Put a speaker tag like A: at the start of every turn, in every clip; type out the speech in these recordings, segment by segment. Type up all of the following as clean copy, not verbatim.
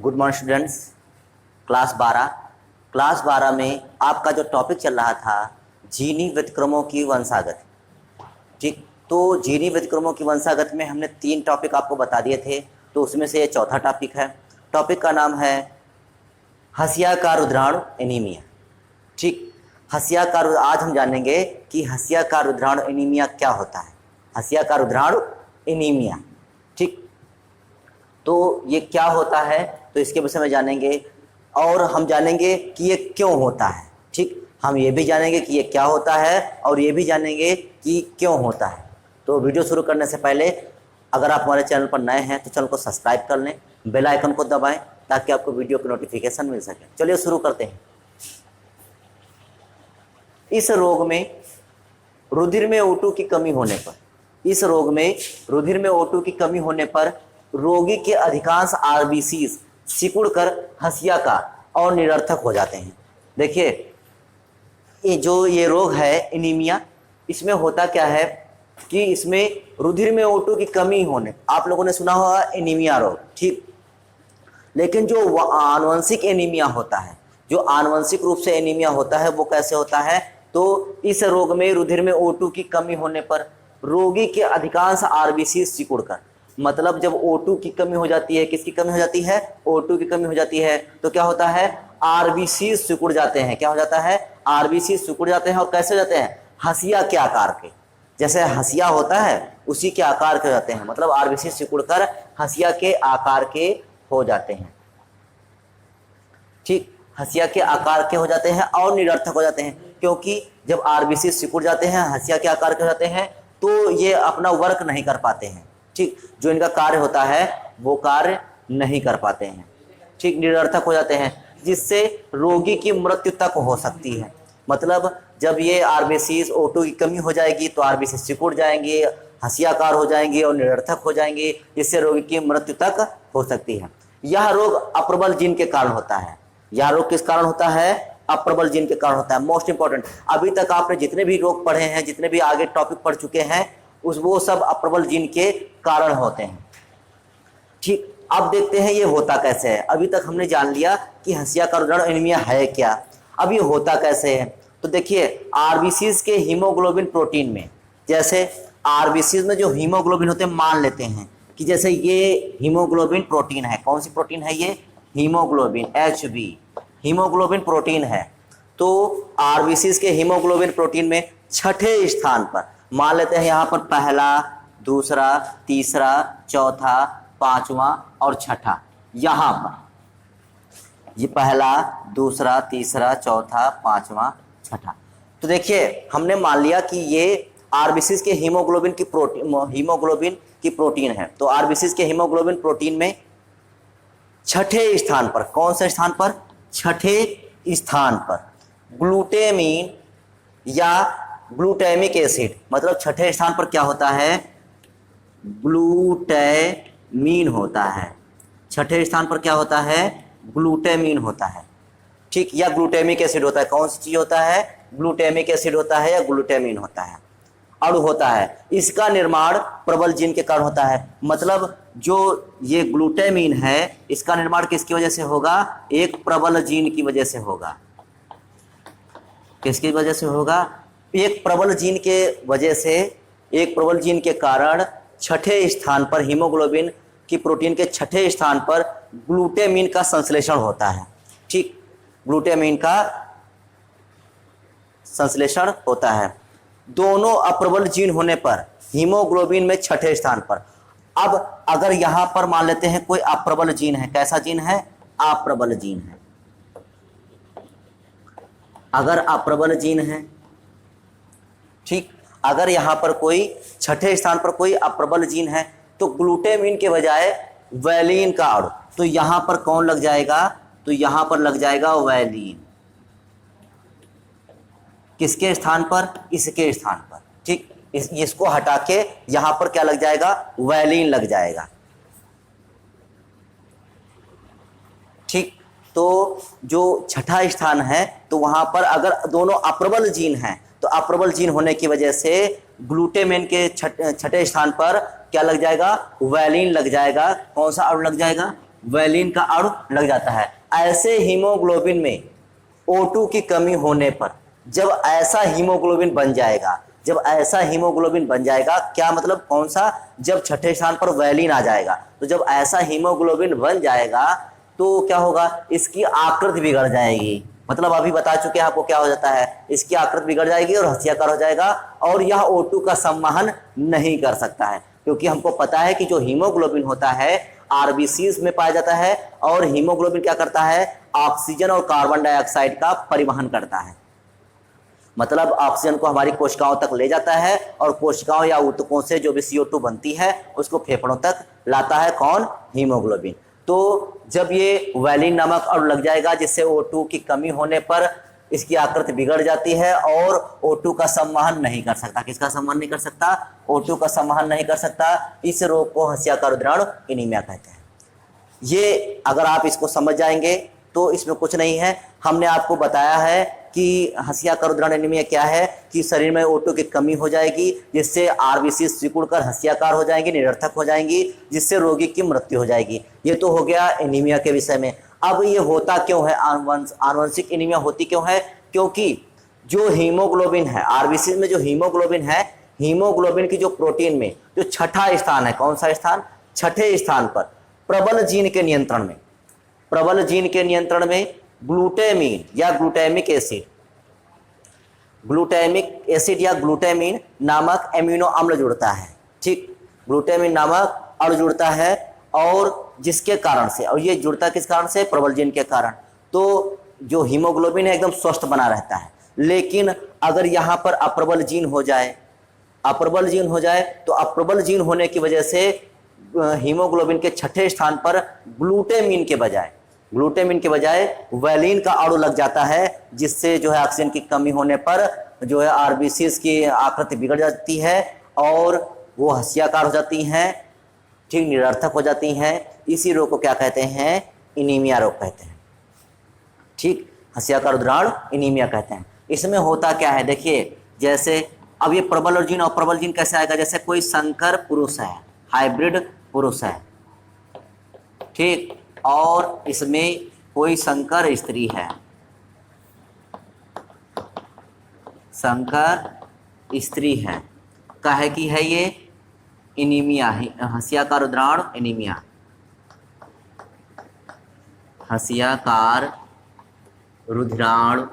A: Good morning students. Class 12 में आपका जो टॉपिक चल रहा था जीनी व्यतिक्रमों की वंशागत। ठीक, तो जीनी व्यतिक्रमों की वंशागत में हमने 3 टॉपिक आपको बता दिए थे, तो उसमें से ये चौथा टॉपिक है। टॉपिक का नाम है हसिया का रुद्राणु एनीमिया। ठीक, हसिया का आज हम जानेंगे कि हसिया का रुद्राणु एनीमिया क्या होता है। हसिया का रुद्राणु एनीमिया, ठीक, तो ये क्या होता है, तो इसके विषय में जानेंगे और हम जानेंगे कि ये क्यों होता है। ठीक, हम ये भी जानेंगे कि ये क्या होता है और ये भी जानेंगे कि क्यों होता है। तो वीडियो शुरू करने से पहले अगर आप हमारे चैनल पर नए हैं तो चैनल को सब्सक्राइब कर लें, बेल आइकन को दबाएं ताकि आपको वीडियो की नोटिफिकेशन मिल सके। चलिए शुरू करते हैं। इस रोग में रुधिर में O2 की कमी होने पर रुधिर में O2 की कमी होने पर रोगी के अधिकांश आरबीसी सिकुड़कर हसिया का और निरर्थक हो जाते हैं। देखिए, ये रोग है एनीमिया, इसमें होता क्या है कि इसमें रुधिर में O2 की कमी होने, आप लोगों ने सुना होगा एनीमिया रोग, ठीक, लेकिन जो आनुवंशिक एनीमिया होता है, जो आनुवंशिक रूप से एनीमिया होता है वो कैसे होता है, तो इस रोग में रुधिर में O2 की कमी होने पर रोगी के अधिकांश आरबीसी सिकुड़कर, मतलब जब O2 की कमी हो जाती है, किसकी कमी हो जाती है, O2 की कमी हो जाती है, तो क्या होता है, आरबीसी सिकुड़ जाते हैं। क्या हो जाता है, आरबीसी सिकुड़ जाते हैं। और कैसे हो जाते हैं, हसिया के आकार के, जैसे हसिया होता है उसी के आकार के हो जाते हैं, मतलब आरबीसी सिकुड़कर हसिया के आकार के हो जाते हैं। ठीक, हसिया के आकार के हो जाते हैं और निरर्थक हो जाते हैं, क्योंकि जब आरबीसी सिकुड़ जाते हैं, हसिया के आकार के हो जाते हैं, तो ये अपना वर्क नहीं कर पाते हैं। ठीक, जो इनका कार्य होता है वो कार्य नहीं कर पाते हैं। ठीक, निरर्थक हो जाते हैं, जिससे रोगी की मृत्यु तक हो सकती है। मतलब जब ये आरबीसी O2 की कमी हो जाएगी तो आरबीसी सिकुड़ जाएंगे, हसियाकार हो जाएंगे और निरर्थक हो जाएंगे, जिससे रोगी की मृत्यु तक हो सकती है। यह रोग अप्रबल जीन के कारण होता है। यह रोग किस कारण होता है, अप्रबल जीन के कारण होता है। मोस्ट इंपॉर्टेंट, अभी तक आपने जितने भी रोग पढ़े हैं, जितने भी आगे टॉपिक पढ़ चुके हैं, वो सब अप्रबल जीन के कारण होते हैं। ठीक, अब देखते हैं ये होता कैसे है। अभी तक हमने जान लिया कि हसिया का रुद्राणु एनीमिया है क्या, अब ये होता कैसे है। तो देखिए, आरबीसीज के हीमोग्लोबिन प्रोटीन में, जैसे आरबीसीज में जो हीमोग्लोबिन होते हैं, मान लेते हैं कि जैसे ये हीमोग्लोबिन प्रोटीन है। कौन सी प्रोटीन है ये, हीमोग्लोबिन, HB हीमोग्लोबिन प्रोटीन है। तो आरबीसीज के हीमोग्लोबिन प्रोटीन में छठे स्थान पर, मान लेते हैं यहाँ पर पहला, दूसरा, तीसरा, चौथा, पांचवा और छठा, यहाँ पर ये पहला, दूसरा, तीसरा, चौथा, पांचवा, छठा। तो देखिए, हमने मान लिया कि ये आरबीसीज के हीमोग्लोबिन की प्रोटीन है। तो आरबीसीज के हीमोग्लोबिन प्रोटीन में छठे स्थान पर, कौन से स्थान पर, छठे स्थान पर ग्लूटेमीन या ग्लूटेमिक एसिड, मतलब छठे स्थान पर क्या होता है, ग्लूटेमीन होता है। छठे स्थान पर क्या होता है, ग्लूटेमीन होता है। ठीक, या ग्लूटेमिक एसिड होता है। कौन सी चीज होता है, ग्लूटेमिक एसिड होता है या ग्लूटेमीन होता है, अणु होता है। इसका निर्माण प्रबल जीन के कारण होता है। मतलब जो ये ग्लूटेमीन है, इसका निर्माण किसकी वजह से होगा, एक प्रबल जीन की वजह से होगा। किसकी वजह से होगा, एक प्रबल जीन के वजह से, एक प्रबल जीन के कारण छठे स्थान पर, हीमोग्लोबिन की प्रोटीन के छठे स्थान पर ग्लूटेमीन का संश्लेषण होता है। ठीक, ग्लूटेमीन का संश्लेषण होता है। दोनों अप्रबल जीन होने पर हीमोग्लोबिन में छठे स्थान पर। अब अगर यहां पर मान लेते हैं कोई अप्रबल जीन है, कैसा जीन है, अप्रबल जीन है। अगर अप्रबल जीन है, ठीक, अगर यहां पर कोई छठे स्थान पर कोई अप्रबल जीन है, तो ग्लूटेमीन के बजाय वैलीन का अणु, तो यहां पर कौन लग जाएगा, तो यहां पर लग जाएगा वैलीन। किसके स्थान पर, इसके स्थान पर। ठीक, इसको हटा के यहां पर क्या लग जाएगा, वैलीन लग जाएगा। ठीक, तो जो छठा स्थान है, तो वहां पर अगर दोनों अप्रबल जीन हैं, तो अप्रबल जीन होने की वजह से ग्लूटेमिन के छठे स्थान पर क्या लग जाएगा, वैलिन लग जाएगा। कौन सा अणु लग जाएगा, वैलिन का अणु लग जाता है। ऐसे हीमोग्लोबिन में O2 की कमी होने पर जब ऐसा हीमोग्लोबिन बन जाएगा, जब ऐसा हीमोग्लोबिन बन जाएगा, क्या मतलब कौन सा, जब छठे स्थान पर वैलिन आ जाएगा, तो जब ऐसा हीमोग्लोबिन बन जाएगा तो क्या होगा, इसकी आकृति बिगड़ जाएगी। मतलब अभी बता चुके हैं आपको क्या हो जाता है, इसकी आकृति बिगड़ जाएगी और हस्तियाकार हो जाएगा और यह O2 का संवहन नहीं कर सकता है, क्योंकि हमको पता है कि जो हीमोग्लोबिन होता है आरबीसीज में पाया जाता है और हीमोग्लोबिन क्या करता है, ऑक्सीजन और कार्बन डाइऑक्साइड का परिवहन करता है। मतलब ऑक्सीजन को हमारी कोशिकाओं तक ले जाता है और कोशिकाओं या ऊतकों से जो भी CO2 बनती है उसको फेफड़ों तक लाता है कौन, हीमोग्लोबिन। तो जब ये वैलिन नामक अणु लग जाएगा जिससे O2 की कमी होने पर इसकी आकृति बिगड़ जाती है और O2 का संवहन नहीं कर सकता। किसका संवहन नहीं कर सकता, O2 का संवहन नहीं कर सकता। इस रोग को हंसियाकार रुधिराणु एनीमिया कहते हैं। ये अगर आप इसको समझ जाएंगे तो इसमें कुछ नहीं है। हमने आपको बताया है कि हंसियाकार रुधिराणु एनीमिया क्या है, कि शरीर में O2 की कमी हो जाएगी जिससे आरबीसी सिकुड़कर हंसियाकार हो जाएंगी, निरर्थक हो जाएंगी, जिससे रोगी की मृत्यु हो जाएगी। ये तो हो गया एनीमिया के विषय में। अब ये होता क्यों है, आनुवंशिक एनीमिया होती क्यों है, क्योंकि जो हीमोग्लोबिन है आरबीसी में, जो हीमोग्लोबिन है, हीमोग्लोबिन की जो प्रोटीन में जो छठा स्थान है, कौन सा स्थान, छठे स्थान पर प्रबल जीन के नियंत्रण में, प्रबल जीन के नियंत्रण में ग्लूटामिन या ग्लूटामिक एसिड, ग्लूटामिक एसिड या ग्लूटामिन नामक एमिनो अम्ल जुड़ता है। ठीक, ग्लूटामिन नामक अणु जुड़ता है और जिसके कारण से, और ये जुड़ता किस कारण से, प्रबल जीन के कारण। तो जो हीमोग्लोबिन है एकदम स्वस्थ बना रहता है। लेकिन अगर यहाँ पर अप्रबल जीन हो जाए, अप्रबल जीन हो जाए, तो अप्रबल जीन होने की वजह से हीमोग्लोबिन के छठे स्थान पर ग्लूटामिन के बजाय वैलिन का अणु लग जाता है, जिससे जो है ऑक्सीजन की कमी होने पर जो है आरबीसीज की आकृति बिगड़ जाती है और वो हंसियाकार हो जाती हैं, ठीक, निरर्थक हो जाती हैं। इसी रोग को क्या कहते हैं, एनीमिया रोग कहते हैं। ठीक, हंसियाकार रुधिराणु एनीमिया कहते हैं। इसमें होता क्या है, देखिए, जैसे अब ये प्रबल जीन और प्रबल जीन कैसे आएगा, जैसे कोई संकर पुरुष है, हाइब्रिड पुरुष है, ठीक, और इसमें कोई संकर स्त्री है, संकर स्त्री है, काहे की है ये, एनीमिया, हंसियाकार रुधिराणु एनीमिया, हंसियाकार रुधिराणु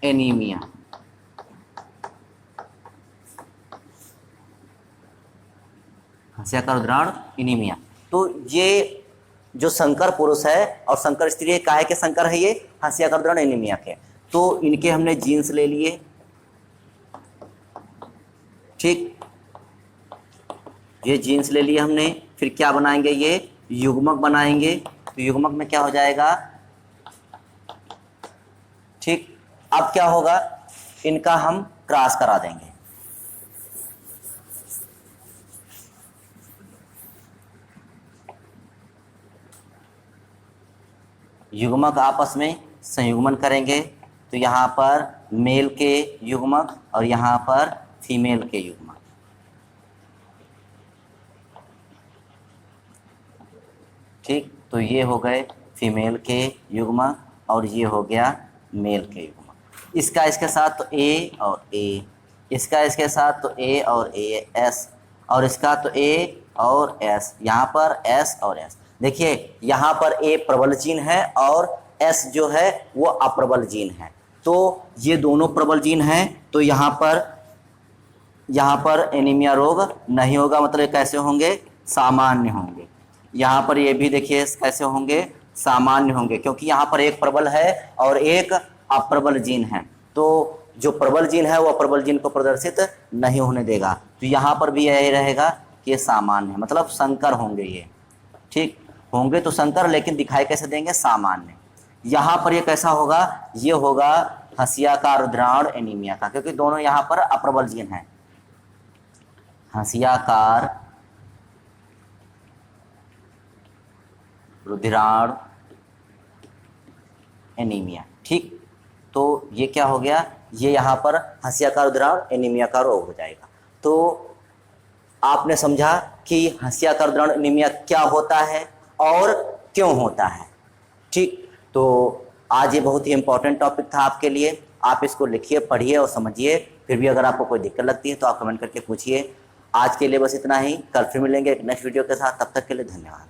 A: एनीमिया। हंसियाकार रुधिराणु एनीमिया। तो ये जो संकर पुरुष है और संकर स्त्री है, काहे के संकर है, ये हंसियाकार रुधिराणु एनीमिया के। तो इनके हमने जीन्स ले लिए, ठीक, ये जीन्स ले लिए हमने। फिर क्या बनाएंगे, ये युग्मक बनाएंगे। तो युग्मक में क्या हो जाएगा, ठीक, अब क्या होगा, इनका हम क्रॉस करा देंगे। युग्मक आपस में संयुग्मन करेंगे, तो यहाँ पर मेल के युग्मक और यहाँ पर फीमेल के युग्मक, ठीक। तो ये हो गए फीमेल के युग्मक और ये हो गया मेल के युग्मक। इसका इसके साथ तो ए और ए, इसका इसके साथ तो ए और ए, एस, और इसका तो ए और एस, यहाँ पर एस और एस। देखिए यहाँ पर ए प्रबल जीन है और एस जो है वो अप्रबल जीन है। तो ये दोनों प्रबल जीन हैं, तो यहाँ पर एनीमिया रोग नहीं होगा, मतलब कैसे होंगे, सामान्य होंगे। यहाँ पर ये भी देखिए कैसे होंगे, सामान्य होंगे, क्योंकि यहाँ पर एक प्रबल है और एक अप्रबल जीन है। तो जो प्रबल जीन है वो अप्रबल जीन को प्रदर्शित नहीं होने देगा। तो यहाँ पर भी यही रहेगा कि ये सामान्य है, मतलब संकर होंगे ये, ठीक, होंगे तो संकर, लेकिन दिखाई कैसे देंगे, सामान्य। यहाँ पर ये कैसा होगा, ये होगा हंसियाकार रुधिराणु एनीमिया का, क्योंकि दोनों यहाँ पर अप्रबल जीन है, हंसियाकार रुधिराणु एनीमिया, ठीक। तो ये क्या हो गया, ये यहाँ पर हंसियाकार रुधिराणु एनीमिया का रोग हो जाएगा। तो आपने समझा कि हंसिया का रुधिराणु एनीमिया क्या होता है और क्यों होता है। ठीक, तो आज ये बहुत ही इंपॉर्टेंट टॉपिक था आपके लिए। आप इसको लिखिए, पढ़िए और समझिए। फिर भी अगर आपको कोई दिक्कत लगती है तो आप कमेंट करके पूछिए। आज के लिए बस इतना ही। कल फिर मिलेंगे एक नेक्स्ट वीडियो के साथ। तब तक के लिए धन्यवाद।